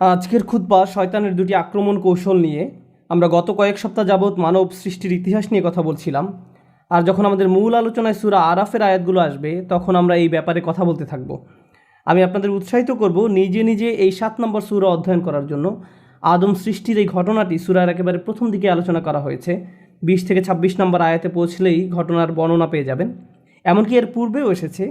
আজকের খুতবা শয়তানের দুটি আক্রমণ কৌশল নিয়ে। আমরা গত কয়েক সপ্তাহ যাবৎ মানব সৃষ্টির ইতিহাস নিয়ে কথা বলছিলাম, আর যখন আমাদের মূল আলোচনায় সূরা আরাফের আয়াতগুলো আসবে তখন আমরা এই ব্যাপারে কথা বলতে থাকব। আমি আপনাদের উৎসাহিত করব নিজে নিজে এই 7 নম্বর সূরা অধ্যয়ন করার জন্য। আদম সৃষ্টির এই ঘটনাটি সূরার একেবারে প্রথম দিকে আলোচনা করা হয়েছে। 20 থেকে 26 নম্বর আয়াতে পৌঁছলেই ঘটনার বর্ণনা পেয়ে যাবেন। এমনকি এর পূর্বেও এসেছে,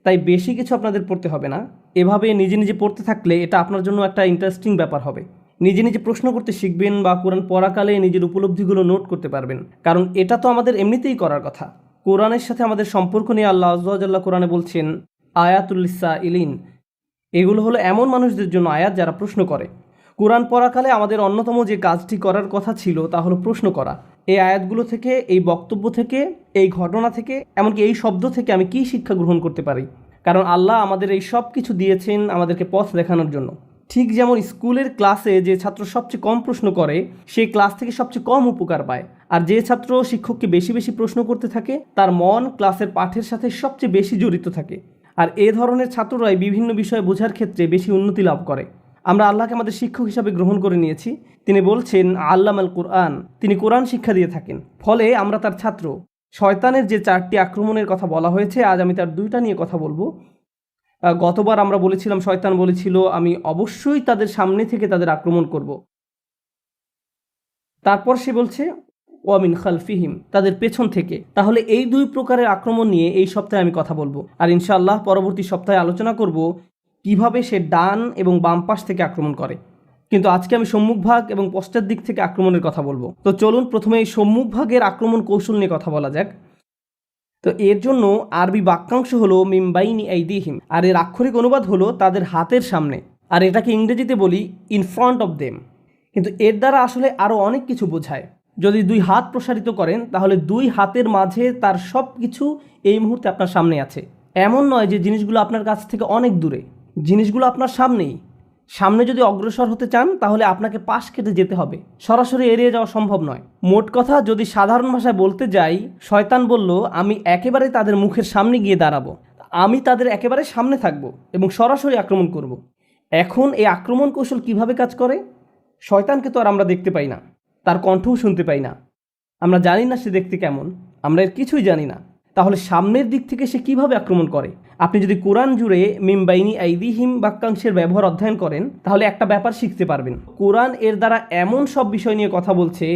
তাই বেশি কিছু আপনাদের পড়তে হবে না। এভাবে নিজে নিজে পড়তে থাকলে এটা আপনার জন্য একটা ইন্টারেস্টিং ব্যাপার হবে। নিজে নিজে প্রশ্ন করতে শিখবেন বা কোরআন পড়াকালে নিজের উপলব্ধিগুলো নোট করতে পারবেন, কারণ এটা তো আমাদের এমনিতেই করার কথা। কোরআনের সাথে আমাদের সম্পর্ক নিয়ে আল্লাহ আয্যা ওয়া জাল্লা কোরআনে বলছেন, আয়াতুল লিসাইলিন। এগুলো হলো এমন মানুষদের জন্য আয়াত যারা প্রশ্ন করে। কোরআন পড়াকালে আমাদের অন্যতম যে কাজটি করার কথা ছিল তা হলো প্রশ্ন করা। এই আয়াতগুলো থেকে, এই বক্তব্য থেকে, এই ঘটনা থেকে, এমনকি এই শব্দ থেকে আমি কী শিক্ষা গ্রহণ করতে পারি। কারণ আল্লাহ আমাদের এই সব কিছু দিয়েছেন আমাদেরকে পথ দেখানোর জন্য। ঠিক যেমন স্কুলের ক্লাসে যে ছাত্র সবচেয়ে কম প্রশ্ন করে সেই ক্লাস থেকে সবচেয়ে কম উপকার পায়, আর যে ছাত্র শিক্ষককে বেশি বেশি প্রশ্ন করতে থাকে তার মন ক্লাসের পাঠের সাথে সবচেয়ে বেশি জড়িত থাকে। আর এ ধরনের ছাত্ররাই বিভিন্ন বিষয়ে বোঝার ক্ষেত্রে বেশি উন্নতি লাভ করে। আমরা আল্লাহকে আমাদের শিক্ষক হিসাবে গ্রহণ করে নিয়েছি। তিনি বলছেন আল্লামাল কুরআন, তিনি কোরআন শিক্ষা দিয়ে থাকেন, ফলে আমরা তার ছাত্র। শয়তানের যে 4টি আক্রমণের কথা বলা হয়েছে, আজ আমি তার 2টা নিয়ে কথা বলবো। গতবার আমরা বলেছিলাম, শয়তান বলেছিল আমি অবশ্যই তাদের সামনে থেকে তাদের আক্রমণ করব। তারপর সে বলছে ওয়ামিন খালফিহিম, তাদের পেছন থেকে। তাহলে এই 2 প্রকারের আক্রমণ নিয়ে এই সপ্তাহে আমি কথা বলবো, আর ইনশাআল্লাহ পরবর্তী সপ্তাহে আলোচনা করব কিভাবে সে ডান এবং বাম পাশ থেকে আক্রমণ করে। কিন্তু আজকে আমি সম্মুখভাগ এবং পশ্চাৎ দিক থেকে আক্রমণের কথা বলবো। তো চলুন প্রথমে এই সম্মুখভাগের আক্রমণ কৌশল নিয়ে কথা বলা যাক। তো এর জন্য আরবি বাক্যাংশ হলো মিন বাইনি আইদিহিম, আর এর আক্ষরিক অনুবাদ হলো তাদের হাতের সামনে, আর এটাকে ইংরেজিতে বলি ইন ফ্রন্ট অফ দেম। কিন্তু এর দ্বারা আসলে আরও অনেক কিছু বোঝায়। যদি 2 হাত প্রসারিত করেন তাহলে 2 হাতের মাঝে তার সব কিছু এই মুহূর্তে আপনার সামনে আছে। এমন নয় যে জিনিসগুলো আপনার কাছ থেকে অনেক দূরে, জিনিসগুলো আপনার সামনেই। সামনে যদি অগ্রসর হতে চান তাহলে আপনাকে পাশ কেটে যেতে হবে, সরাসরি এড়িয়ে যাওয়া সম্ভব নয়। মোট কথা, যদি সাধারণ ভাষায় বলতে যাই, শয়তান বলল আমি একেবারে তাদের মুখের সামনে গিয়ে দাঁড়াবো, আমি তাদের একেবারে সামনে থাকবো এবং সরাসরি আক্রমণ করব। এখন এই আক্রমণ কৌশল কিভাবে কাজ করে? শয়তানকে তো আর আমরা দেখতে পাই না, তার কণ্ঠও শুনতে পাই না, আমরা জানি না সে দেখতে কেমন, আমরা এর কিছুই জানি না। তাহলে সামনের দিক থেকে সে কিভাবে আক্রমণ করে? আপনি যদি কোরআন জুড়ে মিম বাইনি আইদিহিম বাক্যাংশের ব্যবহার অধ্যয়ন করেন তাহলে একটা ব্যাপার শিখতে পারবেন। কোরআন এর দ্বারা এমন সব বিষয় নিয়ে কথা বলছে,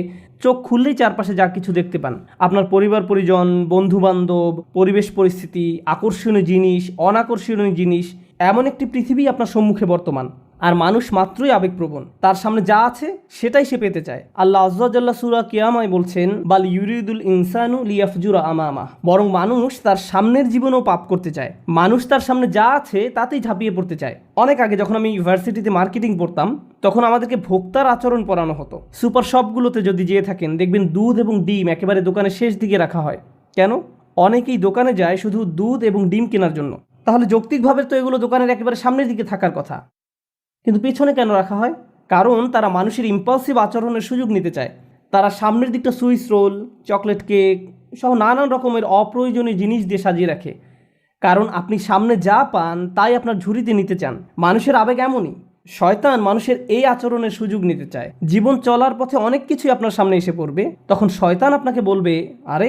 চোখ খুললেই চারপাশে যা কিছু দেখতে পান, আপনার পরিবার পরিজন, বন্ধু বান্ধব, পরিবেশ পরিস্থিতি, আকর্ষণীয় জিনিস, অনাকর্ষণীয় জিনিস, এমন একটি পৃথিবী আপনার সম্মুখে বর্তমান। আর মানুষ মাত্রই আবেগপ্রবণ, তার সামনে যা আছে সেটাই সে পেতে চায়। আল্লাহ আয্যা ওয়া জাল্লা সূরা কিয়ামায় বলছেন বাল ইউরিদুল ইনসানু লিয়াফজুরা আমামা, বরং মানুষ তার সামনের জীবনেও পাপ করতে চায়। মানুষ তার সামনে যা আছে তাতেই ঝাঁপিয়ে পড়তে চায়। অনেক আগে যখন আমি ইউনিভার্সিটিতে মার্কেটিং পড়তাম তখন আমাদেরকে ভোক্তার আচরণ পড়ানো হতো। সুপার শপগুলোতে যদি যেয়ে থাকেন দেখবেন দুধ এবং ডিম একেবারে দোকানের শেষ দিকে রাখা হয়। কেন? অনেকেই দোকানে যায় শুধু দুধ এবং ডিম কেনার জন্য। তাহলে যৌক্তিকভাবে তো এগুলো দোকানের একেবারে সামনের দিকে থাকার কথা, কিন্তু পেছনে কেন রাখা হয়? কারণ তারা মানুষের ইম্পালসিভ আচরণের সুযোগ নিতে চায়। তারা সামনের দিকটা সুইস রোল, চকলেট কেক সহ নানান রকমের অপ্রয়োজনীয় জিনিস দিয়ে সাজিয়ে রাখে। কারণ আপনি সামনে যা পান তাই আপনার ঝুড়িতে নিতে চান। মানুষের আবেগ এমনই। শয়তান মানুষের এই আচরণের সুযোগ নিতে চায়। জীবন চলার পথে অনেক কিছুই আপনার সামনে এসে পড়বে, তখন শয়তান আপনাকে বলবে আরে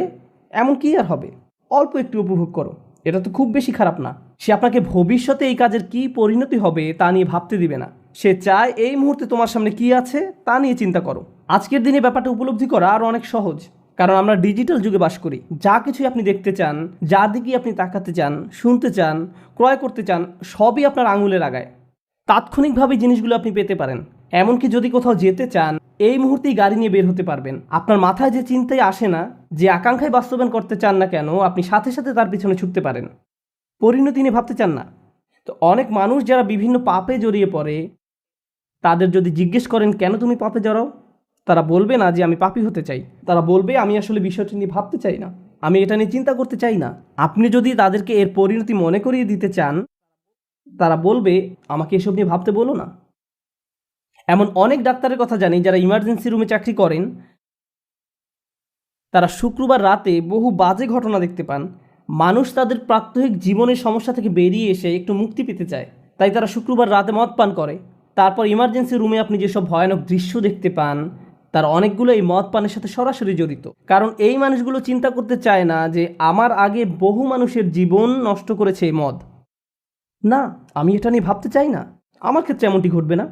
এমন কি আর হবে, অল্প একটু উপভোগ করো, এটা তো খুব বেশি খারাপ না। সে আপনাকে ভবিষ্যতে এই কাজের কি পরিণতি হবে তা নিয়ে ভাবতে দিবে না। সে চায় এই মুহূর্তে তোমার সামনে কি আছে তা নিয়ে চিন্তা করো। আজকের দিনে ব্যাপারটা উপলব্ধি করা আরও অনেক সহজ, কারণ আমরা ডিজিটাল যুগে বাস করি। যা কিছুই আপনি দেখতে চান, যার দিকেই আপনি তাকাতে চান, শুনতে চান, ক্রয় করতে চান, সবই আপনার আঙুলের আগায়। তাৎক্ষণিকভাবে জিনিসগুলো আপনি পেতে পারেন। এমনকি যদি কোথাও যেতে চান এই মুহূর্তেই গাড়ি নিয়ে বের হতে পারবেন। আপনার মাথায় যে চিন্তাই আসে না, যে আকাঙ্ক্ষায় বাস্তবায়ন করতে চান না কেন, আপনি সাথে সাথে তার পিছনে ছুটতে পারেন। পরিণতি নিয়ে ভাবতে চান না। তো অনেক মানুষ যারা বিভিন্ন পাপে জড়িয়ে পড়ে, তাদের যদি জিজ্ঞেস করেন কেন তুমি পাপে জড়াও, তারা বলবে না যে আমি পাপী হতে চাই, তারা বলবে আমি আসলে বিষয়টি নিয়ে ভাবতে চাই না, আমি এটা নিয়ে চিন্তা করতে চাই না। আপনি যদি তাদেরকে এর পরিণতি মনে করিয়ে দিতে চান, তারা বলবে আমাকে এসব নিয়ে ভাবতে বলো না। এমন অনেক ডাক্তারের কথা জানি যারা ইমার্জেন্সি রুমে চাকরি করেন, তারা শুক্রবার রাতে বহু বাজে ঘটনা দেখতে পান। মানুষ তাদের প্রাত্যহিক জীবনের সমস্যা থেকে বেরিয়ে এসে একটু মুক্তি পেতে চায়, তাই তারা শুক্রবার রাতে মদ পান করে। তারপর ইমার্জেন্সি রুমে আপনি যেসব ভয়ানক দৃশ্য দেখতে পান তার অনেকগুলো এই মদ পানের সাথে সরাসরি জড়িত। কারণ এই মানুষগুলো চিন্তা করতে চায় না যে আমার আগে বহু মানুষের জীবন নষ্ট করেছে এই মদ। না, আমি এটা নিয়ে ভাবতে চাই না, আমার ক্ষেত্রে এমনটি ঘটবে না।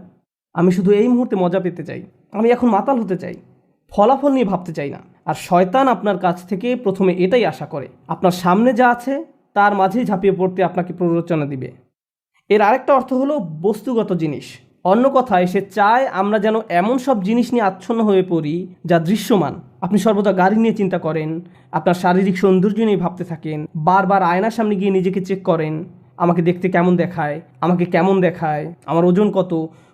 আমি শুধু এই মুহূর্তে মজা পেতে চাই, আমি এখন মাতাল হতে চাই, ফলাফল নিয়ে ভাবতে চাই না। আর শয়তান আপনার কাছ থেকে প্রথমে এটাই আশা করে, আপনার সামনে যা আছে তার মাঝেই ঝাঁপিয়ে পড়তে আপনাকে প্ররোচনা দিবে। এর আরেকটা অর্থ হলো বস্তুগত জিনিস। অন্য কথায় সে চায় আমরা যেন এমন সব জিনিস নিয়ে আচ্ছন্ন হয়ে পড়ি যা দৃশ্যমান। আপনি সর্বদা গাড়ি নিয়ে চিন্তা করেন, আপনার শারীরিক সৌন্দর্য নিয়ে ভাবতে থাকেন, বারবার আয়নার সামনে গিয়ে নিজেকে চেক করেন, আমাকে দেখতে কেমন দেখায়, আমাকে কেমন দেখায়, আমার ওজন কত,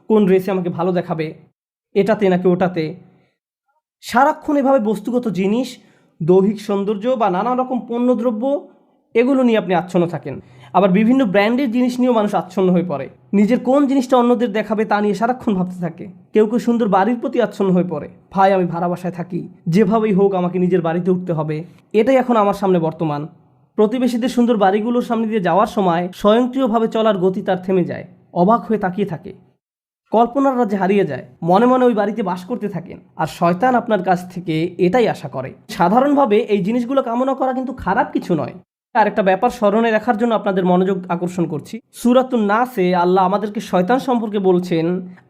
কোন ড্রেসে আমাকে ভালো দেখাবে, এটাতে নাকি ওটাতে। সারাক্ষণ এভাবে বস্তুগত জিনিস, দৈহিক সৌন্দর্য বা নানা রকম পণ্যদ্রব্য এগুলো নিয়ে আপনি আচ্ছন্ন থাকেন। আবার বিভিন্ন ব্র্যান্ডের জিনিস নিয়েও মানুষ আচ্ছন্ন হয়ে পড়ে, নিজের কোন জিনিসটা অন্যদের দেখাবে তা নিয়ে সারাক্ষণ ভাবতে থাকে। কেউ কেউ সুন্দর বাড়ির প্রতি আচ্ছন্ন হয়ে পড়ে, ভাই আমি ভাড়া বাসায় থাকি, যেভাবেই হোক আমাকে নিজের বাড়িতে উঠতে হবে। এটাই এখন আমার সামনে বর্তমান। প্রতিবেশীদের সুন্দর বাড়িগুলোর সামনে দিয়ে যাওয়ার সময় স্বয়ংক্রিয়ভাবে চলার গতি তার থেমে যায়, অবাক হয়ে তাকিয়ে থাকে, কল্পনার রাজ্যে হারিয়ে যায়, মনে মনে ওই বাড়িতে বাস করতে থাকেন। আর শয়তান আপনার কাছ থেকে এটাই আশা করে। সাধারণভাবে এই জিনিসগুলো কামনা করা কিন্তু খারাপ কিছু নয়। আর একটা ব্যাপার স্মরণে রাখার জন্য আপনাদের মনোযোগ আকর্ষণ করছি। সূরাতুন নাসে আল্লাহ আমাদেরকে শয়তান সম্পর্কে বলছেন,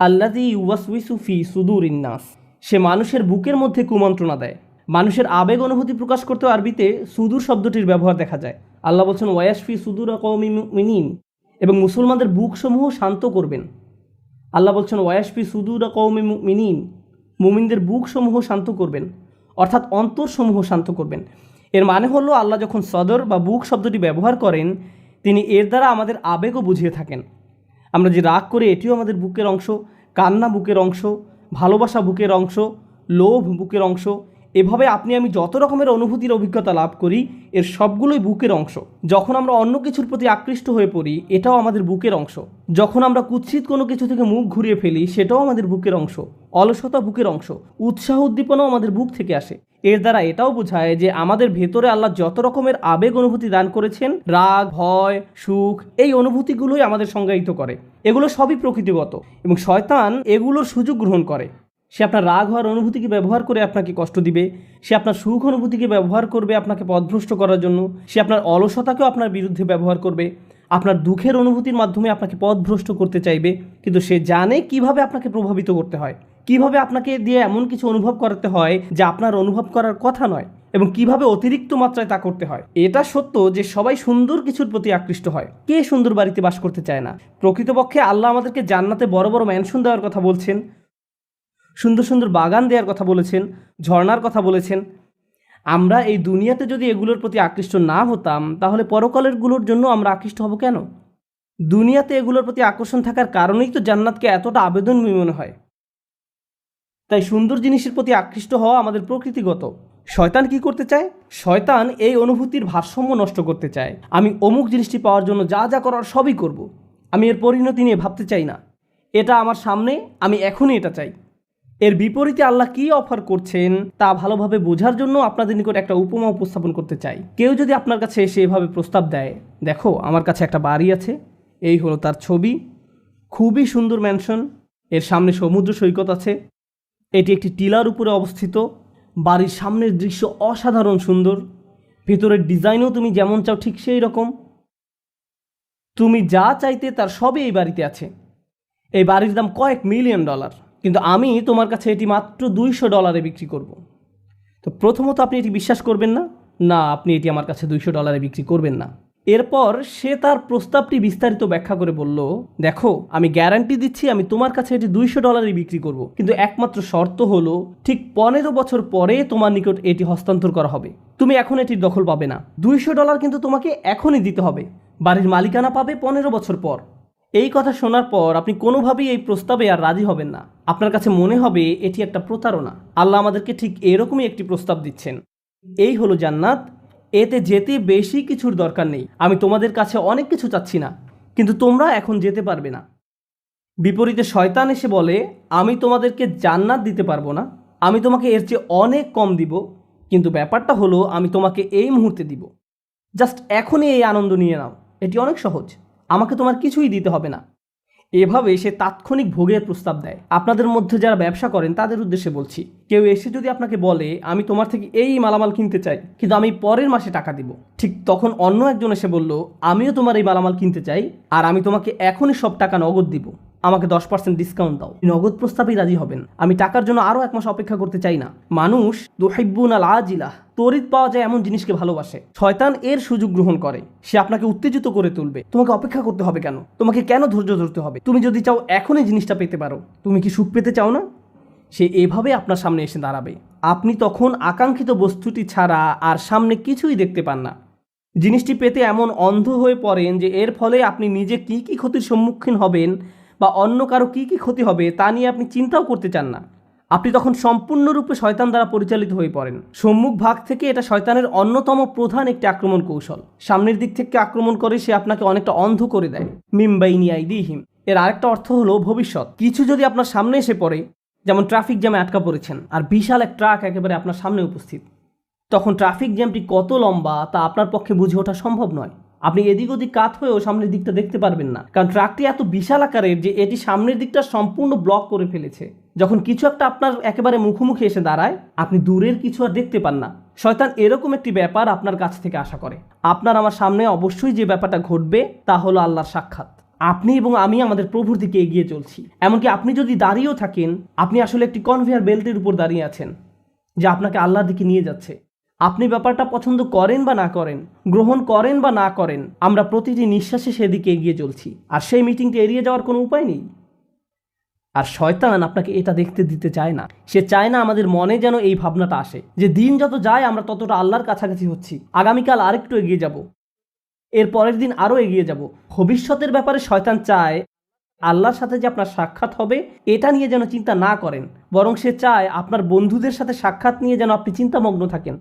আল্লাযী ইউওয়াসউইসু ফি সুদুরিন নাস। সে মানুষের বুকের মধ্যে কুমন্ত্রণা দেয়। মানুষের আবেগ অনুভূতি প্রকাশ করতে আরবিতে সুদূর শব্দটির ব্যবহার দেখা যায়। আল্লাহ বলছেন ওয়াসফি সুদুরা কওমিন মুমিনিন, এবং মুসলমানদের বুকসমূহ শান্ত করবেন। আল্লাহ বলছেন ওয়াসফি সুদুরা কওমিন মুমিনিন, মুমিনদের বুকসমূহ শান্ত করবেন, অর্থাৎ অন্তরসমূহ শান্ত করবেন। এর মানে হলো আল্লাহ যখন সদর বা বুক শব্দটি ব্যবহার করেন তিনি এর দ্বারা আমাদের আবেগও বুঝিয়ে থাকেন। আমরা যে রাগ করি এটিও আমাদের বুকের অংশ, কান্না বুকের অংশ, ভালোবাসা বুকের অংশ, লোভ বুকের অংশ। এভাবে আপনি আমি যত রকমের অনুভূতির অভিজ্ঞতা লাভ করি এর সবগুলোই বুকের অংশ। যখন আমরা অন্য কিছুর প্রতি আকৃষ্ট হয়ে পড়ি এটাও আমাদের বুকের অংশ। যখন আমরা কুৎসিত কোনো কিছু থেকে মুখ ঘুরিয়ে ফেলি সেটাও আমাদের বুকের অংশ। অলসতা বুকের অংশ, উৎসাহ উদ্দীপনাও আমাদের বুক থেকে আসে। এর দ্বারা এটাও বোঝায় যে আমাদের ভেতরে আল্লাহ যত রকমের আবেগ অনুভূতি দান করেছেন, রাগ, ভয়, সুখ, এই অনুভূতিগুলোই আমাদের সংজ্ঞায়িত করে। এগুলো সবই প্রকৃতিগত এবং শয়তান এগুলোর সুযোগ গ্রহণ করে। সে আপনার রাগ হওয়ার অনুভূতিকে ব্যবহার করে আপনাকে কষ্ট দিবে, সে আপনার সুখ অনুভূতিকে ব্যবহার করবে আপনাকে পথভ্রষ্ট করার জন্য, সে আপনার অলসতাকেও আপনার বিরুদ্ধে ব্যবহার করবে, আপনার দুঃখের অনুভূতির মাধ্যমে আপনাকে পথভ্রষ্ট করতে চাইবে। কিন্তু সে জানে কিভাবে আপনাকে প্রভাবিত করতে হয়, কিভাবে আপনাকে দিয়ে এমন কিছু অনুভব করাতে হয় যা আপনার অনুভব করার কথা নয়, এবং কিভাবে অতিরিক্ত মাত্রায় তা করতে হয়। এটা সত্য যে সবাই সুন্দর কিছুর প্রতি আকৃষ্ট হয়, কে সুন্দর বাড়িতে বাস করতে চায় না। প্রকৃতপক্ষে আল্লাহ আমাদেরকে জান্নাতে বড় বড় ম্যানশন দেওয়ার কথা বলছেন, সুন্দর সুন্দর বাগান দেওয়ার কথা বলেছেন, ঝর্ণার কথা বলেছেন। আমরা এই দুনিয়াতে যদি এগুলোর প্রতি আকৃষ্ট না হতাম তাহলে পরকালেরগুলোর জন্য আমরা আকৃষ্ট হব কেন? দুনিয়াতে এগুলোর প্রতি আকর্ষণ থাকার কারণেই তো জান্নাতকে এতটা আবেদনময়ী মনে হয়। তাই সুন্দর জিনিসের প্রতি আকৃষ্ট হওয়া আমাদের প্রকৃতিগত। শয়তান কি করতে চায়? শয়তান এই অনুভূতির ভারসাম্য নষ্ট করতে চায়। আমি অমুক জিনিসটি পাওয়ার জন্য যা যা করার সবই করব, আমি এর পরিণতি নিয়ে ভাবতে চাই না, এটা আমার সামনে, আমি এখনই এটা চাই। এর বিপরীতে আল্লাহ কী অফার করছেন তা ভালোভাবে বোঝার জন্য আপনাদের নিকট একটা উপমা উপস্থাপন করতে চাই। কেউ যদি আপনার কাছে এসে এভাবে প্রস্তাব দেয়, দেখো আমার কাছে একটা বাড়ি আছে, এই হলো তার ছবি, খুবই সুন্দর ম্যানশন, এর সামনে সমুদ্র সৈকত আছে, এটি একটি টিলার উপরে অবস্থিত, বাড়ির সামনের দৃশ্য অসাধারণ সুন্দর, ভেতরের ডিজাইনও তুমি যেমন চাও ঠিক সেই রকম, তুমি যা চাইতে তার সবই এই বাড়িতে আছে, এই বাড়ির দাম কয়েক মিলিয়ন ডলার, কিন্তু আমি তোমার কাছে এটি মাত্র $200 বিক্রি করব। তো প্রথমত আপনি এটি বিশ্বাস করবেন না, না আপনি এটি আমার কাছে $200 বিক্রি করবেন না। এরপর সে তার প্রস্তাবটি বিস্তারিত ব্যাখ্যা করে বলল, দেখো আমি গ্যারান্টি দিচ্ছি আমি তোমার কাছে এটি $200 বিক্রি করব, কিন্তু একমাত্র শর্ত হলো ঠিক 15 বছর পরে তোমার নিকট এটি হস্তান্তর করা হবে, তুমি এখন এটির দখল পাবে না। $200 কিন্তু তোমাকে এখনই দিতে হবে, বাড়ির মালিকানা পাবে 15 বছর পর। এই কথা শোনার পর আপনি কোনোভাবেই এই প্রস্তাবে আর রাজি হবেন না, আপনার কাছে মনে হবে এটি একটা প্রতারণা। আল্লাহ আমাদেরকে ঠিক এরকমই একটি প্রস্তাব দিচ্ছেন, এই হলো জান্নাত, এতে যেতে বেশি কিছুর দরকার নেই, আমি তোমাদের কাছে অনেক কিছু চাচ্ছি না, কিন্তু তোমরা এখন যেতে পারবে না। বিপরীতে শয়তান এসে বলে, আমি তোমাদেরকে জান্নাত দিতে পারবো না, আমি তোমাকে এর চেয়ে অনেক কম দিব, কিন্তু ব্যাপারটা হলো আমি তোমাকে এই মুহূর্তে দিব, জাস্ট এখনই এই আনন্দ নিয়ে নাও, এটি অনেক সহজ, আমাকে তোমার কিছুই দিতে হবে না। এভাবে সে তাৎক্ষণিক ভোগের প্রস্তাব দেয়। আপনাদের মধ্যে যারা ব্যবসা করেন তাদের উদ্দেশ্যে বলছি, কেউ এসে যদি আপনাকে বলে আমি তোমার থেকে এই মালামাল কিনতে চাই কিন্তু আমি পরের মাসে টাকা দিব, ঠিক তখন অন্য একজন এসে বলল আমিও তোমার এই মালামাল কিনতে চাই আর আমি তোমাকে এখনই সব টাকা নগদ দিব, আমাকে 10% ডিসকাউন্ট দাও। নগদ প্রস্তাবেই রাজি হবেন। আমি টাকার জন্য আরও 1 মাস অপেক্ষা করতে চাই না। মানুষ তুহিব্বুনাল আজিলাহ, তড়িৎ পাওয়া যায় এমন জিনিসকে ভালোবাসে। শয়তান এর সুযোগ গ্রহণ করে। সে আপনাকে উত্তেজিত করে তুলবে। তোমাকে অপেক্ষা করতে হবে কেন? তোমাকে কেন ধৈর্য ধরতে হবে? তুমি যদি চাও এখনই জিনিসটা পেতে পারো। তুমি কি সুখ পেতে চাও না? সে এভাবে আপনার সামনে এসে দাঁড়াবে। আপনি তখন আকাঙ্ক্ষিত বস্তুটি ছাড়া আর সামনে কিছুই দেখতে পান না। জিনিসটি পেতে এমন অন্ধ হয়ে পড়েন যে এর ফলে আপনি নিজে কি কি ক্ষতির সম্মুখীন হবেন বা অন্য কারো কি কি ক্ষতি হবে তা নিয়ে আপনি চিন্তাও করতে চান না। আপনি তখন সম্পূর্ণরূপে শয়তান দ্বারা পরিচালিত হয়ে পড়েন। সম্মুখ ভাগ থেকে এটা শয়তানের অন্যতম প্রধান একটি আক্রমণ কৌশল। সামনের দিক থেকে আক্রমণ করে সে আপনাকে অনেকটা অন্ধ করে দেয়। মিম্বাইনি আইদিহিম, এর আরেকটা অর্থ হলো ভবিষ্যৎ। কিছু যদি আপনার সামনে এসে পড়ে, যেমন ট্রাফিক জ্যামে আটকা পড়েছেন আর বিশাল এক ট্রাক একেবারে আপনার সামনে উপস্থিত, তখন ট্রাফিক জ্যামটি কত লম্বা তা আপনার পক্ষে বুঝে ওঠা সম্ভব নয়। আপনি এদিক ওদিক কাত হয়েও সামনের দিকটা দেখতে পারবেন না, কারণ ট্রাকটি এত বিশাল আকারের যে এটি সামনের দিকটা সম্পূর্ণ ব্লক করে ফেলেছে। যখন কিছু একটা আপনার একেবারে মুখোমুখি এসে দাঁড়ায়, আপনি দূরের কিছু আর দেখতে পান না। শয়তান এরকম একটি ব্যাপার আপনার কাছ থেকে আশা করে। আপনার আমার সামনে অবশ্যই যে ব্যাপারটা ঘটবে তা হলো আল্লাহর সাক্ষাৎ। আপনি এবং আমি আমাদের প্রভুর দিকে এগিয়ে চলছি। এমনকি আপনি যদি দাঁড়িয়েও থাকেন, আপনি আসলে একটি কনভেয়ার বেল্টের উপর দাঁড়িয়ে আছেন যা আপনাকে আল্লাহর দিকে নিয়ে যাচ্ছে। আপনি ব্যাপারটা পছন্দ করেন বা না করেন, গ্রহণ করেন বা না করেন, আমরা প্রতিটি নিঃশ্বাসে সেদিকে এগিয়ে চলছি। আর সেই মিটিংটি এড়িয়ে যাওয়ার কোনো উপায় নেই। আর শয়তান আপনাকে এটা দেখতে দিতে চায় না। সে চায় না আমাদের মনে যেন এই ভাবনাটা আসে যে দিন যত যায় আমরা ততটা আল্লাহর কাছাকাছি হচ্ছি, আগামীকাল আরেকটু এগিয়ে যাব, এর পরের দিন আরও এগিয়ে যাব। ভবিষ্যতের ব্যাপারে শয়তান চায় আল্লাহর সাথে যে আপনার সাক্ষাৎ হবে এটা নিয়ে যেন চিন্তা না করেন, বরং সে চায় আপনার বন্ধুদের সাথে সাক্ষাৎ নিয়ে যেন আপনি চিন্তামগ্ন থাকেন,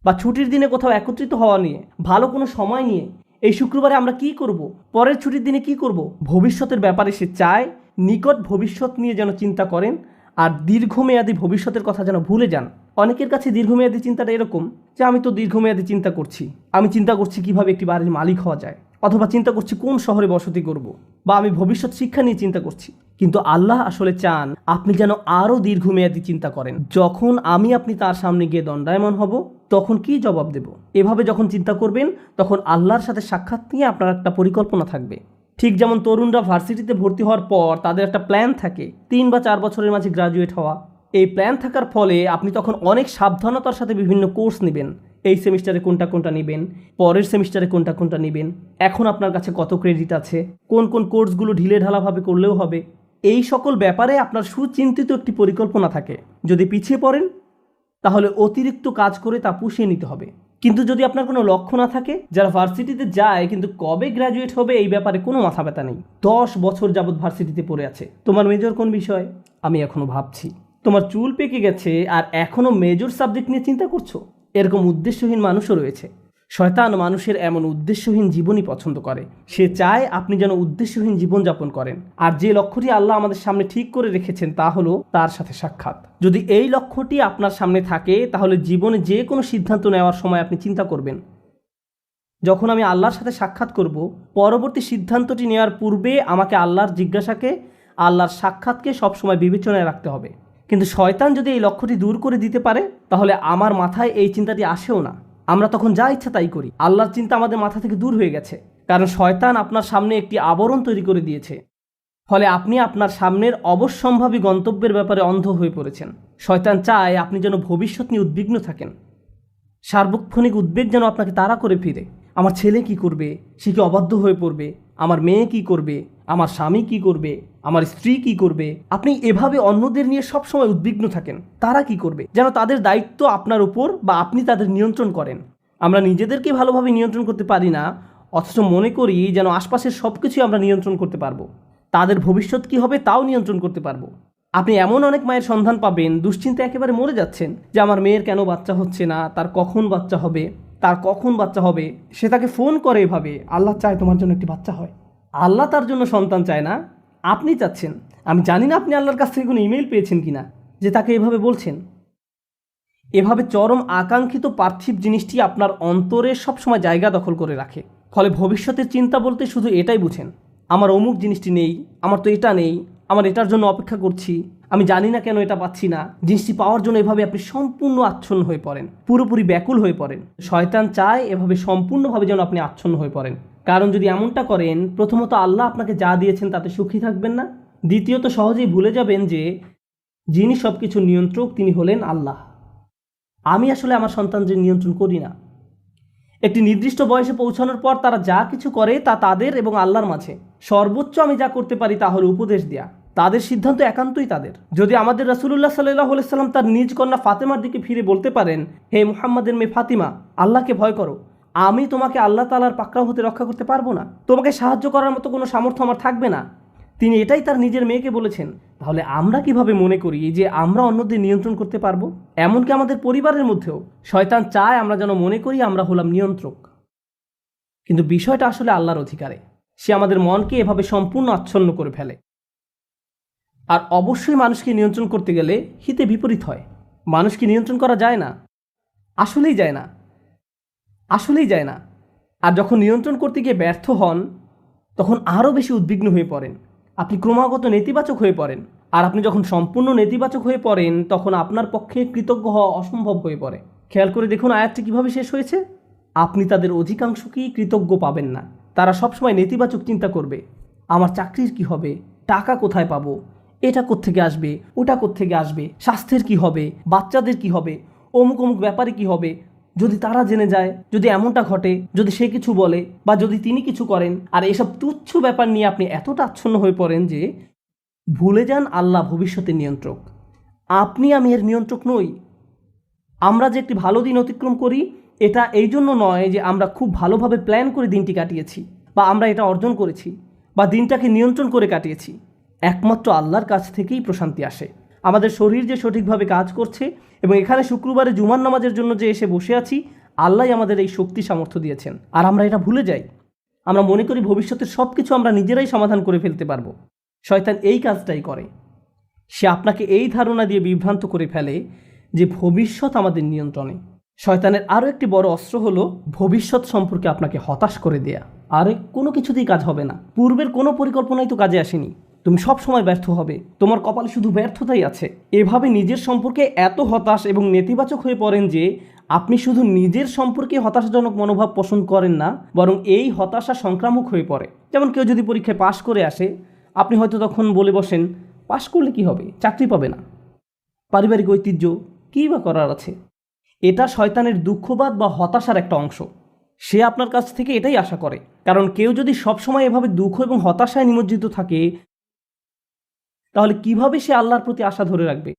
বা ছুটির দিনে কোথাও একত্রিত হওয়া নিয়ে, ভালো কোনো সময় নিয়ে, এই শুক্রবারে আমরা কি করব, পরের ছুটির দিনে কি করব। ভবিষ্যতের ব্যাপারে সে চায় নিকট ভবিষ্যৎ নিয়ে যেন চিন্তা করেন আর দীর্ঘমেয়াদী ভবিষ্যতের কথা যেন ভুলে যান। অনেকের কাছে দীর্ঘমেয়াদী চিন্তাটা এরকম যে আমি তো দীর্ঘমেয়াদী চিন্তা করছি, আমি চিন্তা করছি কিভাবে একটি বাড়ির মালিক হওয়া যায়, অথবা চিন্তা করছি কোন শহরে বসতি করব, বা আমি ভবিষ্যৎ শিক্ষা নিয়ে চিন্তা করছি। কিন্তু আল্লাহ আসলে চান আপনি যেন আরও দীর্ঘমেয়াদী চিন্তা করেন। যখন আপনি তার সামনে গিয়ে দণ্ডায়মান হব তখন কি জবাব দেব, এভাবে যখন চিন্তা করবেন তখন আল্লাহর সাথে সাক্ষাৎ নিয়ে আপনার একটা পরিকল্পনা থাকবে। ঠিক যেমন তরুণরা ভার্সিটিতে ভর্তি হওয়ার পর তাদের একটা প্ল্যান থাকে 3 বা 4 বছরের মাঝে গ্রাজুয়েট হওয়া। এই প্ল্যান থাকার ফলে আপনি তখন অনেক সাবধানতার সাথে বিভিন্ন কোর্স নেবেন। এই সেমিস্টারে কোনটা কোনটা নেবেন, পরের সেমিস্টারে কোনটা কোনটা নেবেন, এখন আপনার কাছে কত ক্রেডিট আছে, কোন কোন কোর্সগুলো ঢিলে ঢালাভাবে করলেও হবে, এই সকল ব্যাপারে আপনার সুচিন্তিত একটি পরিকল্পনা থাকে। যদি পিছিয়ে পড়েন তাহলে অতিরিক্ত কাজ করে তা পুষিয়ে নিতে হবে। কিন্তু যদি আপনার কোনো লক্ষ্য না থাকে, যারা ভার্সিটিতে যায় কিন্তু কবে গ্র্যাজুয়েট হবে এই ব্যাপারে কোনো মাথা ব্যথা নেই, 10 বছর যাবৎ ভার্সিটিতে পড়ে আছে, তোমার মেজর কোন বিষয় আমি এখনো ভাবছি, তোমার চুল পেকে গেছে আর এখনো মেজর সাবজেক্ট নিয়ে চিন্তা করছো, এরকম উদ্দেশ্যহীন মানুষও রয়েছে। শয়তান মানুষের এমন উদ্দেশ্যহীন জীবনই পছন্দ করে। সে চায় আপনি যেন উদ্দেশ্যহীন জীবনযাপন করেন। আর যে লক্ষ্যটি আল্লাহ আমাদের সামনে ঠিক করে রেখেছেন তা হলো তার সাথে সাক্ষাৎ। যদি এই লক্ষ্যটি আপনার সামনে থাকে তাহলে জীবনে যে কোনো সিদ্ধান্ত নেওয়ার সময় আপনি চিন্তা করবেন, যখন আমি আল্লাহর সাথে সাক্ষাৎ করব, পরবর্তী সিদ্ধান্তটি নেওয়ার পূর্বে আমাকে আল্লাহর জিজ্ঞাসাকে, আল্লাহর সাক্ষাৎকে সবসময় বিবেচনায় রাখতে হবে। কিন্তু শয়তান যদি এই লক্ষ্যটি দূর করে দিতে পারে তাহলে আমার মাথায় এই চিন্তাটি আসেও না। আমরা তখন যা ইচ্ছা তাই করি। আল্লাহর চিন্তা আমাদের মাথা থেকে দূর হয়ে গেছে, কারণ শয়তান আপনার সামনে একটি আবরণ তৈরি করে দিয়েছে। ফলে আপনি আপনার সামনের অবশ্যম্ভাবী গন্তব্যের ব্যাপারে অন্ধ হয়ে পড়েছেন। শয়তান চায় আপনি যেন ভবিষ্যৎ নিয়ে উদ্বিগ্ন থাকেন। সার্বক্ষণিক উদ্বেগ যেন আপনাকে তাড়া করে ফিরে। আমার ছেলে কি করবে, সে কি অবাধ্য হয়ে পড়বে, আমার মেয়ে কি করবে, আমার স্বামী কি করবে, আমার স্ত্রী কি করবে। আপনি এভাবে অন্যদের নিয়ে সবসময় উদ্বিগ্ন থাকেন, তারা কি করবে, যেন তাদের দায়িত্ব আপনার উপর বা আপনি তাদের নিয়ন্ত্রণ করেন। আমরা নিজেদেরকে ভালোভাবে নিয়ন্ত্রণ করতে পারি না, অথচ মনে করি যেন আশপাশের সব কিছুই আমরা নিয়ন্ত্রণ করতে পারবো, তাদের ভবিষ্যৎ কি হবে তাও নিয়ন্ত্রণ করতে পারবো। আপনি এমন অনেক মায়ের সন্ধান পাবেন দুশ্চিন্তা একেবারে মরে যাচ্ছেন যে আমার মেয়ের কেন বাচ্চা হচ্ছে না, তার কখন বাচ্চা হবে, সে তাকে ফোন করে এভাবে, আল্লাহ চায় তোমার জন্য একটি বাচ্চা হয়। আল্লাহ তার জন্য সন্তান চায় না, আপনি চাচ্ছেন। আমি জানি না আপনি আল্লাহর কাছ থেকে কোনো ইমেল পেয়েছেন কিনা যে তাকে এভাবে বলছেন। এভাবে চরম আকাঙ্ক্ষিত পার্থিব জিনিসটি আপনার অন্তরে সবসময় জায়গা দখল করে রাখে। ফলে ভবিষ্যতের চিন্তা বলতে শুধু এটাই বুঝেন, আমার অমুক জিনিসটি নেই, আমার তো এটা নেই, আমার এটার জন্য অপেক্ষা করছি, আমি জানি না কেন এটা পাচ্ছি না। জিনিসটি পাওয়ার জন্য এভাবে আপনি সম্পূর্ণ আচ্ছন্ন হয়ে পড়েন, পুরোপুরি ব্যাকুল হয়ে পড়েন। শয়তান চায় এভাবে সম্পূর্ণভাবে যেন আপনি আচ্ছন্ন হয়ে পড়েন। কারণ যদি এমনটা করেন, প্রথমত আল্লাহ আপনাকে যা দিয়েছেন তাতে সুখী থাকবেন না, দ্বিতীয়ত সহজেই ভুলে যাবেন যে যিনি সব কিছু নিয়ন্ত্রক তিনি হলেন আল্লাহ। আমি আসলে আমার সন্তানদের নিয়ন্ত্রণ করি না। একটি নির্দিষ্ট বয়সে পৌঁছানোর পর তারা যা কিছু করে তা তাদের এবং আল্লাহর মাঝে। সর্বোচ্চ আমি যা করতে পারি তা হলো উপদেশ দেয়া। তাদের সিদ্ধান্ত একান্তই তাদের। যদি আমাদের রাসূলুল্লাহ সাল্লাল্লাহু আলাইহি সাল্লাম তার নিজ কন্যা ফাতেমার দিকে ফিরে বলতে পারেন, হে মুহাম্মাদের মেয়ে ফাতিমা, আল্লাহকে ভয় করো, আমি তোমাকে আল্লাহ তাআলার পাকড়াও হতে রক্ষা করতে পারবো না, তোমাকে সাহায্য করার মতো কোনো সামর্থ্য আমার থাকবে না, তিনি এটাই তার নিজের মেয়েকে বলেছেন, তাহলে আমরা কিভাবে মনে করি যে আমরা অন্যদের নিয়ন্ত্রণ করতে পারবো? এমনকি আমাদের পরিবারের মধ্যেও শয়তান চায় আমরা যেন মনে করি আমরা হলাম নিয়ন্ত্রক। কিন্তু বিষয়টা আসলে আল্লাহর অধিকারে। সে আমাদের মনকে এভাবে সম্পূর্ণ আচ্ছন্ন করে ফেলে। আর অবশ্যই মানুষকে নিয়ন্ত্রণ করতে গেলে হিতে বিপরীত হয়। মানুষকে নিয়ন্ত্রণ করা যায় না, আসলেই যায় না, আসলেই যায় না। আর যখন নিয়ন্ত্রণ করতে গিয়ে ব্যর্থ হন, তখন আরও বেশি উদ্বিগ্ন হয়ে পড়েন, আপনি ক্রমাগত নেতিবাচক হয়ে পড়েন। আর আপনি যখন সম্পূর্ণ নেতিবাচক হয়ে পড়েন, তখন আপনার পক্ষে কৃতজ্ঞ হওয়া অসম্ভব হয়ে পড়ে। খেয়াল করে দেখুন আয়াতটি কীভাবে শেষ হয়েছে। আপনি তাদের অধিকাংশকেই কৃতজ্ঞ পাবেন না। তারা সবসময় নেতিবাচক চিন্তা করবে, আমার চাকরির কি হবে, টাকা কোথায় পাবো, এটা কোত্থেকে আসবে, ওটা কোত্থেকে আসবে, স্বাস্থ্যের কি হবে, বাচ্চাদের কি হবে, অমুক অমুক ব্যাপারে কি হবে, যদি তারা জেনে যায়, যদি এমনটা ঘটে, যদি সে কিছু বলে বা যদি তিনি কিছু করেন। আর এসব তুচ্ছ ব্যাপার নিয়ে আপনি এতটা আচ্ছন্ন হয়ে পড়েন যে ভুলে যান আল্লাহ ভবিষ্যতের নিয়ন্ত্রক। আপনি আমি এর নিয়ন্ত্রক নই। আমরা যে একটি ভালো দিন অতিক্রম করি, এটা এই জন্য নয় যে আমরা খুব ভালোভাবে প্ল্যান করে দিনটি কাটিয়েছি বা আমরা এটা অর্জন করেছি বা দিনটাকে নিয়ন্ত্রণ করে কাটিয়েছি। একমাত্র আল্লাহর কাছ থেকেই প্রশান্তি আসে। আমাদের শরীর যে সঠিকভাবে কাজ করছে এবং এখানে শুক্রবারে জুমার নামাজের জন্য যে এসে বসে আছি, আল্লাহ আমাদের এই শক্তি সামর্থ্য দিয়েছেন। আর আমরা এটা ভুলে যাই। আমরা মনে করি ভবিষ্যতের সব কিছু আমরা নিজেরাই সমাধান করে ফেলতে পারবো। শয়তান এই কাজটাই করে। সে আপনাকে এই ধারণা দিয়ে বিভ্রান্ত করে ফেলে যে ভবিষ্যৎ আমাদের নিয়ন্ত্রণে। শয়তানের আরও একটি বড় অস্ত্র হলো ভবিষ্যৎ সম্পর্কে আপনাকে হতাশ করে দেয়া। আর কোনো কিছুতেই কাজ হবে না, পূর্বের কোনো পরিকল্পনাই তো কাজে আসেনি, তুমি সব সময় ব্যর্থ হবে, তোমার কপালে শুধু ব্যর্থতাই আছে। এভাবে নিজের সম্পর্কে এত হতাশ এবং নেতিবাচক হয়ে পড়েন যে আপনি শুধু নিজের সম্পর্কে হতাশাজনক মনোভাব পোষণ করেন না, বরং এই হতাশা সংক্রামক হয়ে পড়ে। যেমন কেউ যদি পরীক্ষায় পাশ করে আসে, আপনি হয়তো তখন বলে বসেন, পাশ করলে কি হবে, চাকরি পাবে না, পারিবারিক ঐতিহ্য, কী বা করার আছে। এটা শয়তানের দুঃখবাদ বা হতাশার একটা অংশ। সে আপনার কাছ থেকে এটাই আশা করে। কারণ কেউ যদি সবসময় এভাবে দুঃখ এবং হতাশায় নিমজ্জিত থাকে, তাহলে কিভাবে সে আল্লাহর প্রতি আশা ধরে রাখবে?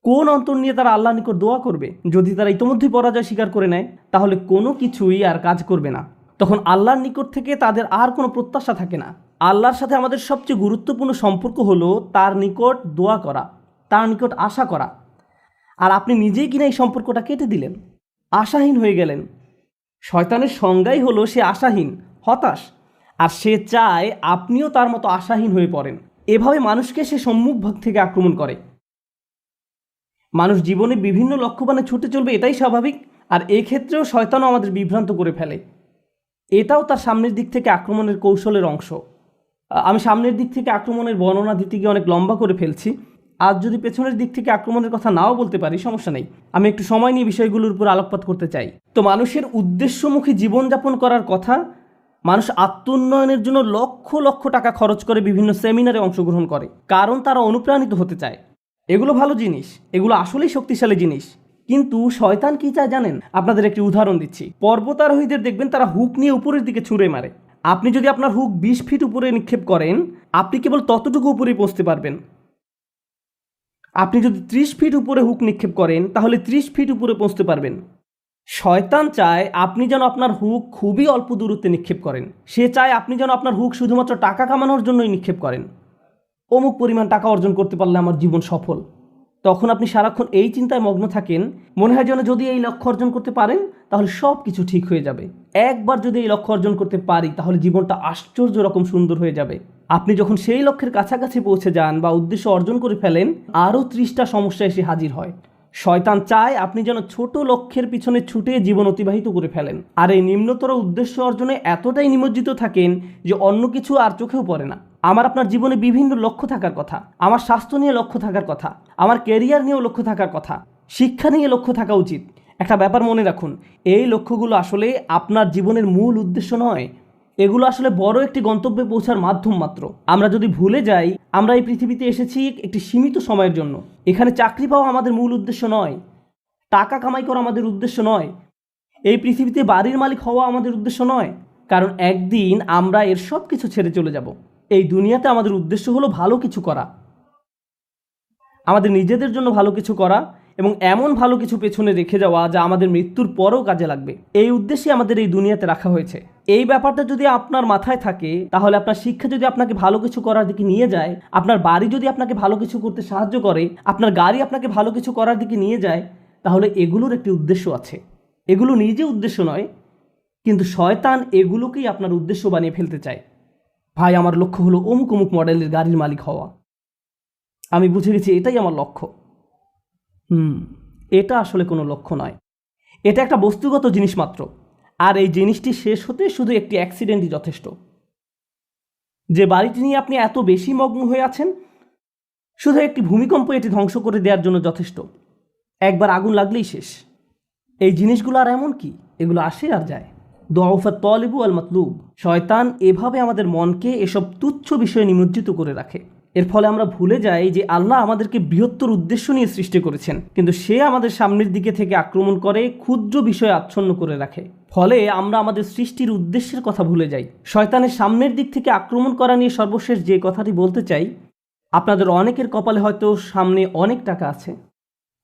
কোন অন্তর নিয়ে তারা আল্লাহর নিকট দোয়া করবে? যদি তারা ইতোমধ্যেই পরাজয় স্বীকার করে নেয়, তাহলে কোনো কিছুই আর কাজ করবে না। তখন আল্লাহর নিকট থেকে তাদের আর কোনো প্রত্যাশা থাকে না। আল্লাহর সাথে আমাদের সবচেয়ে গুরুত্বপূর্ণ সম্পর্ক হলো তার নিকট দোয়া করা, তার নিকট আশা করা। আর আপনি নিজেই কিনা এই সম্পর্কটা কেটে দিলেন, আশাহীন হয়ে গেলেন। শয়তানের সংজ্ঞাই হলো সে আশাহীন, হতাশ। আর সে চায় আপনিও তার মতো আশাহীন হয়ে পড়েন। এভাবে মানুষকে সে সম্মুখ ভাগ থেকে আক্রমণ করে। মানুষ জীবনে বিভিন্ন লক্ষ্যবানে ছুটে চলবে, এটাই স্বাভাবিক। আর এক্ষেত্রেও শয়তানও আমাদের বিভ্রান্ত করে ফেলে। এটাও তার সামনের দিক থেকে আক্রমণের কৌশলের অংশ। আমি সামনের দিক থেকে আক্রমণের বর্ণনা দিতে গিয়ে অনেক লম্বা করে ফেলছি। আজ যদি পেছনের দিক থেকে আক্রমণের কথা নাও বলতে পারি, সমস্যা নেই, আমি একটু সময় নিয়ে বিষয়গুলোর উপর আলোকপাত করতে চাই। তো মানুষের উদ্দেশ্যমুখী জীবনযাপন করার কথা। মানুষ আত্মোন্নয়নের জন্য লক্ষ লক্ষ টাকা খরচ করে বিভিন্ন সেমিনারে অংশগ্রহণ করে, কারণ তারা অনুপ্রাণিত হতে চায়। এগুলো ভালো জিনিস, এগুলো আসলেই শক্তিশালী জিনিস। কিন্তু শয়তান কি চায় জানেন? আপনাদের একটি উদাহরণ দিচ্ছি। পর্বতারোহীদের দেখবেন তারা হুক নিয়ে উপরের দিকে ছুঁড়ে মারে। আপনি যদি আপনার হুক 20 ফিট উপরে নিক্ষেপ করেন, আপনি কেবল ততটুকু উপরেই পৌঁছতে পারবেন। আপনি যদি 30 ফিট উপরে হুক নিক্ষেপ করেন, তাহলে 30 ফিট উপরে পৌঁছতে পারবেন। শয়তান চায় আপনি যেন আপনার হুক খুবই অল্প দূরত্বে নিক্ষেপ করেন। সে চায় আপনি যেন আপনার হুক শুধুমাত্র টাকা কামানোর জন্যই নিক্ষেপ করেন। অমুক পরিমাণ টাকা অর্জন করতে পারলে আমার জীবন সফল। তখন আপনি সারাক্ষণ এই চিন্তায় মগ্ন থাকেন, মনে হয় যেন যদি এই লক্ষ্য অর্জন করতে পারেন তাহলে সব কিছু ঠিক হয়ে যাবে। একবার যদি এই লক্ষ্য অর্জন করতে পারি তাহলে জীবনটা আশ্চর্য রকম সুন্দর হয়ে যাবে। আপনি যখন সেই লক্ষ্যের কাছাকাছি পৌঁছে যান বা উদ্দেশ্য অর্জন করে ফেলেন, আরও 30টা সমস্যা এসে হাজির হয়। শয়তান চায় আপনি যেন ছোট লক্ষ্যের পিছনে ছুটে জীবন অতিবাহিত করে ফেলেন, আর এই নিম্নতর উদ্দেশ্য অর্জনে এতটাই নিমজ্জিত থাকেন যে অন্য কিছু আর চোখেও পড়ে না। আমার আপনার জীবনে বিভিন্ন লক্ষ্য থাকার কথা, আমার স্বাস্থ্য নিয়ে লক্ষ্য থাকার কথা, আমার ক্যারিয়ার নিয়েও লক্ষ্য থাকার কথা, শিক্ষা নিয়ে লক্ষ্য থাকা উচিত। একটা ব্যাপার মনে রাখুন, এই লক্ষ্যগুলো আসলে আপনার জীবনের মূল উদ্দেশ্য নয়, এগুলো আসলে বড় একটি গন্তব্যে পৌঁছার মাধ্যম মাত্র। আমরা যদি ভুলে যাই আমরা এই পৃথিবীতে এসেছি একটি সীমিত সময়ের জন্য, এখানে চাকরি পাওয়া আমাদের মূল উদ্দেশ্য নয়, টাকা কামাই করা আমাদের উদ্দেশ্য নয়, এই পৃথিবীতে বাড়ির মালিক হওয়া আমাদের উদ্দেশ্য নয়, কারণ একদিন আমরা এর সব কিছু ছেড়ে চলে যাব। এই দুনিয়াতে আমাদের উদ্দেশ্য হলো ভালো কিছু করা, আমাদের নিজেদের জন্য ভালো কিছু করা এবং এমন ভালো কিছু পেছনে রেখে যাওয়া যা আমাদের মৃত্যুর পরেও কাজে লাগবে। এই উদ্দেশ্যে আমাদের এই দুনিয়াতে রাখা হয়েছে। এই ব্যাপারটা যদি আপনার মাথায় থাকে তাহলে আপনার শিক্ষা যদি আপনাকে ভালো কিছু করার দিকে নিয়ে যায়, আপনার বাড়ি যদি আপনাকে ভালো কিছু করতে সাহায্য করে, আপনার গাড়ি আপনাকে ভালো কিছু করার দিকে নিয়ে যায়, তাহলে এগুলোর একটি উদ্দেশ্য আছে। এগুলো নিজে উদ্দেশ্য নয়, কিন্তু শয়তান এগুলোকেই আপনার উদ্দেশ্য বানিয়ে ফেলতে চায়। ভাই, আমার লক্ষ্য হলো অমুক অমুক মডেলের গাড়ির মালিক হওয়া, আমি বুঝে গেছি এটাই আমার লক্ষ্য। এটা আসলে কোনো লক্ষ্য নয়, এটা একটা বস্তুগত জিনিস মাত্র। আর এই জিনিসটি শেষ হতে শুধু একটি অ্যাক্সিডেন্টই যথেষ্ট। যে বাড়িটি নিয়ে আপনি এত বেশি মগ্ন হয়ে আছেন, শুধু একটি ভূমিকম্প এটি ধ্বংস করে দেওয়ার জন্য যথেষ্ট। একবার আগুন লাগলেই শেষ। এই জিনিসগুলো আর এমন কি, এগুলো আসে আর যায়। দুআফাত তালিবু আল মাতলুব। শয়তান এভাবে আমাদের মনকে এসব তুচ্ছ বিষয়ে নিমজ্জিত করে রাখে। এর ফলে আমরা ভুলে যাই যে আল্লাহ আমাদেরকে বৃহত্তর উদ্দেশ্য নিয়ে সৃষ্টি করেছেন, কিন্তু সে আমাদের সামনের দিকে থেকে আক্রমণ করে ক্ষুদ্র বিষয়ে আচ্ছন্ন করে রাখে। ফলে আমরা আমাদের সৃষ্টির উদ্দেশ্যের কথা ভুলে যাই। শয়তানের সামনের দিক থেকে আক্রমণ করা নিয়ে সর্বশেষ যে কথাটি বলতে চাই, আপনাদের অনেকের কপালে হয়তো সামনে অনেক টাকা আছে,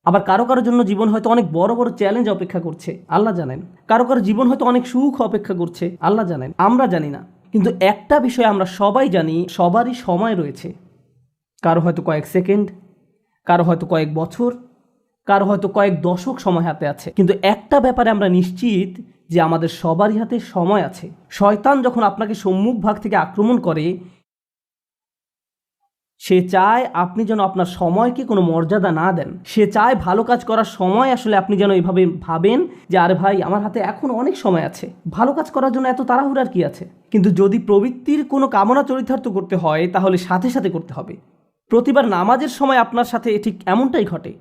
আবার কারো কারোর জন্য জীবন হয়তো অনেক বড় বড় চ্যালেঞ্জ অপেক্ষা করছে, আল্লাহ জানেন। কারো কারো জীবন হয়তো অনেক সুখ অপেক্ষা করছে, আল্লাহ জানেন, আমরা জানি না। কিন্তু একটা বিষয় আমরা সবাই জানি, সবারই সময় রয়েছে। কারো হয়তো কয়েক সেকেন্ড, কারো হয়তো কয়েক বছর, কারো হয়তো কয়েক দশক সময় হাতে আছে। কিন্তু একটা ব্যাপারে আমরা নিশ্চিত যে আমাদের সবারই হাতে সময় আছে। শয়তান যখন আপনাকে সম্মুখ ভাগ থেকে আক্রমণ করে, সে চায় আপনি যেন আপনার সময়কে কোনো মর্যাদা না দেন। সে চায় ভালো কাজ করার সময় আসলে আপনি যেন এভাবে ভাবেন যে আরে ভাই, আমার হাতে এখন অনেক সময় আছে, ভালো কাজ করার জন্য এত তাড়াহুড়ার কি আছে। কিন্তু যদি প্রবৃত্তির কোনো কামনা চরিতার্থ করতে হয় তাহলে সাথে সাথে করতে হবে। প্রতিবার নামাজের সময় আপনার সাথে ঠিক এমনটাই ঘটে।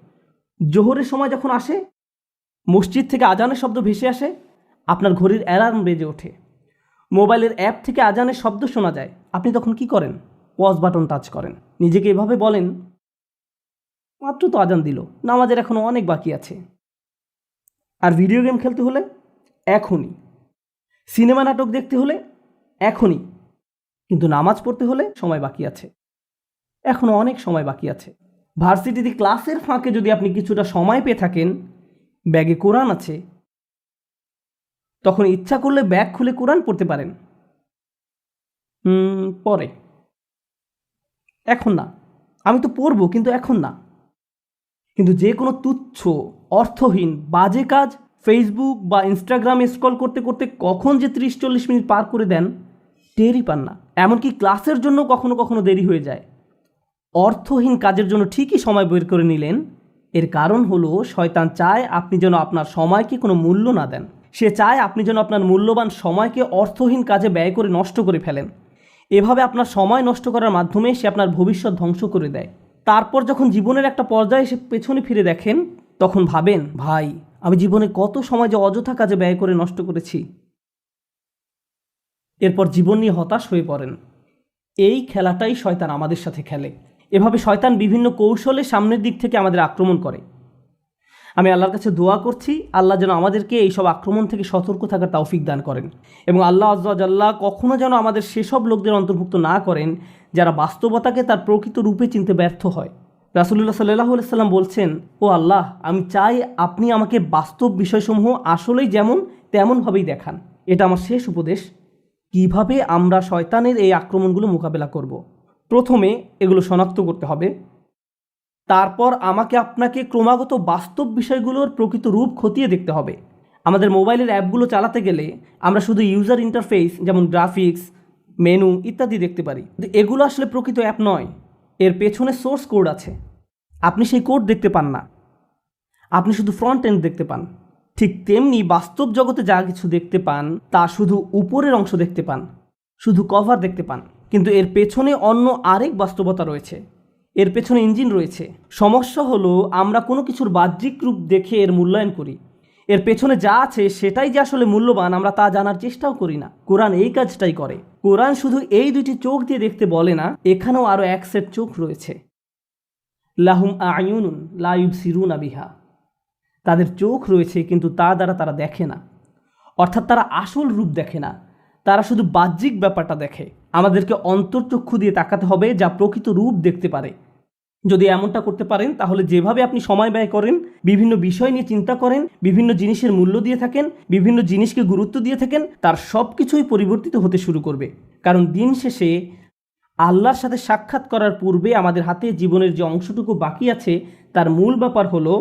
জোহরের সময় যখন আসে, মসজিদ থেকে আজানের শব্দ ভেসে আসে, আপনার ঘড়ির অ্যালার্ম বেজে ওঠে, মোবাইলের অ্যাপ থেকে আজানের শব্দ শোনা যায়, আপনি তখন কি করেন? পজ বাটন টাচ করেন, নিজেকে এভাবে বলেন মাত্র তো আজান দিল, নামাজের এখনও অনেক বাকি আছে। আর ভিডিও গেম খেলতে হলে এখনই, সিনেমা নাটক দেখতে হলে এখনই, কিন্তু নামাজ পড়তে হলে সময় বাকি আছে, এখনও অনেক সময় বাকি আছে। ভার্সিটিতে ক্লাসের ফাঁকে যদি আপনি কিছুটা সময় পেয়ে থাকেন, ব্যাগে কোরআন আছে, তখন ইচ্ছা করলে ব্যাগ খুলে কোরআন পড়তে পারেন। পরে, এখন না, আমি তো পড়বো কিন্তু এখন না। কিন্তু যে কোনো তুচ্ছ, অর্থহীন, বাজে কাজ ফেসবুক বা ইনস্টাগ্রামে স্ক্রল করতে করতে কখন যে 30-40 মিনিট পার করে দেন টেরই পান না। এমনকি ক্লাসের জন্য কখনো কখনো দেরি হয়ে যায়। অর্থহীন কাজের জন্য ঠিকই সময় বের করে নিলেন, এর কারণ হলো শয়তান চায় আপনি যেন আপনার সময়কে কোনো মূল্য না দেন। সে চায় আপনি যেন আপনার মূল্যবান সময়কে অর্থহীন কাজে ব্যয় করে নষ্ট করে ফেলেন। এভাবে আপনার সময় নষ্ট করার মাধ্যমে সে আপনার ভবিষ্যৎ ধ্বংস করে দেয়। তারপর যখন জীবনের একটা পর্যায়ে এসে পেছনে ফিরে দেখেন, তখন ভাবেন ভাই, আমি জীবনে কত সময় যে অযথা কাজে ব্যয় করে নষ্ট করেছি। এরপর জীবন নিয়ে হতাশ হয়ে পড়েন। এই খেলাটাই শয়তান আমাদের সাথে খেলে। এভাবে শয়তান বিভিন্ন কৌশলে সামনের দিক থেকে আমাদের আক্রমণ করে। আমি আল্লাহর কাছে দোয়া করছি আল্লাহ যেন আমাদেরকে এইসব আক্রমণ থেকে সতর্ক থাকার তৌফিক দান করেন, এবং আল্লাহ আযজা ওয়া জাল্লা কখনো যেন আমাদের সেসব লোকদের অন্তর্ভুক্ত না করেন যারা বাস্তবতাকে তার প্রকৃত রূপে চিনতে ব্যর্থ হয়। রাসূলুল্লাহ সাল্লাল্লাহু আলাইহি ওয়াসাল্লাম বলছেন, ও আল্লাহ, আমি চাই আপনি আমাকে বাস্তব বিষয়সমূহ আসলেই যেমন তেমনভাবেই দেখান। এটা আমার শেষ উপদেশ। কিভাবে আমরা শয়তানের এই আক্রমণগুলো মোকাবেলা করব? প্রথমে এগুলো শনাক্ত করতে হবে, তারপর আমাকে আপনাকে ক্রমাগত বাস্তব বিষয়গুলোর প্রকৃত রূপ খতিয়ে দেখতে হবে। আমাদের মোবাইলের অ্যাপগুলো চালাতে গেলে আমরা শুধু ইউজার ইন্টারফেস যেমন গ্রাফিক্স, মেনু ইত্যাদি দেখতে পারি, কিন্তু এগুলো আসলে প্রকৃত অ্যাপ নয়। এর পেছনে সোর্স কোড আছে, আপনি সেই কোড দেখতে পান না। আপনি শুধু ফ্রন্ট এন্ড দেখতে পান। ঠিক তেমনি বাস্তব জগতে যা কিছু দেখতে পান তা শুধু উপরের অংশ দেখতে পান, শুধু কভার দেখতে পান, কিন্তু এর পেছনে অন্য আরেক বাস্তবতা রয়েছে, এর পেছনে ইঞ্জিন রয়েছে। সমস্যা হলো আমরা কোনো কিছুর বাহ্যিক রূপ দেখে এর মূল্যায়ন করি, এর পেছনে যা আছে সেটাই যে আসলে মূল্যবান আমরা তা জানার চেষ্টাও করি না। কোরআন এই কাজটাই করে। কোরআন শুধু এই দুইটি চোখ দিয়ে দেখতে বলে না, এখানেও আরও এক সেট চোখ রয়েছে। লাহুম আয়ুনুন লা ইউবসিরুনা বিহা, তাদের চোখ রয়েছে কিন্তু তা দ্বারা তারা দেখে না, অর্থাৎ তারা আসল রূপ দেখে না, তারা শুধু বাহ্যিক ব্যাপারটা দেখে। আমাদেরকে অন্তর্চক্ষু দিয়ে তাকাতে হবে যা প্রকৃত রূপ দেখতে পারে। যদি এমনটা করতে পারেন তাহলে যেভাবে আপনি সময় ব্যয় করেন, বিভিন্ন বিষয় নিয়ে চিন্তা করেন, বিভিন্ন জিনিসের মূল্য দিয়ে থাকেন, বিভিন্ন জিনিসকে গুরুত্ব দিয়ে থাকেন, তার সব কিছুই পরিবর্তিত হতে শুরু করবে। কারণ দিন শেষে আল্লাহর সাথে সাক্ষাৎ করার পূর্বে আমাদের হাতে জীবনের যে অংশটুকু বাকি আছে তার মূল ব্যাপার হলো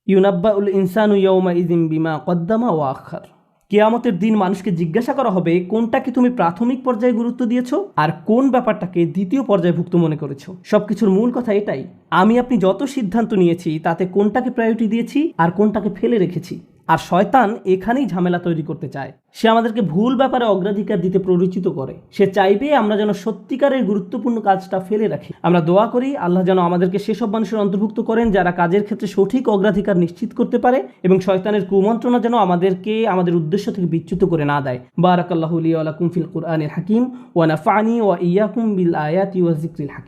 ইউনাব্বাউল ইনসানু ইয়াউমা ইযিন বিমা কদ্দামা ওয়া আখার। কিয়ামতের দিন মানুষকে জিজ্ঞাসা করা হবে কোনটাকে তুমি প্রাথমিক পর্যায়ে গুরুত্ব দিয়েছো আর কোন ব্যাপারটাকে দ্বিতীয় পর্যায়ভুক্ত মনে করেছো। সবকিছুর মূল কথা এটাই, আমি আপনি যত সিদ্ধান্ত নিয়েছি তাতে কোনটাকে প্রায়োরিটি দিয়েছি আর কোনটাকে ফেলে রেখেছি। আর শয়তান এখানেই ঝামেলা তৈরি করতে চায়। সে আমাদেরকে ভুল ব্যাপারে অগ্রাধিকার দিতে প্ররোচিত করে। সে চাইবে আমরা যেন সত্যিকারের গুরুত্বপূর্ণ কাজটা ফেলে রাখি। আমরা দোয়া করি আল্লাহ যেন আমাদেরকে সেসব মানুষের অন্তর্ভুক্ত করেন যারা কাজের ক্ষেত্রে সঠিক অগ্রাধিকার নিশ্চিত করতে পারে এবং শয়তানের কুমন্ত্রণা যেন আমাদেরকে আমাদের উদ্দেশ্য থেকে বিচ্যুত করে না দেয়। বারাকাল্লাহু লি ওয়া লাকুম ফিল কুরআনিল হাকিম ওয়া নাফা'নি ওয়া ইয়্যাকুম বিল আয়াতি ওয়াজ যিকরিল হাকিম।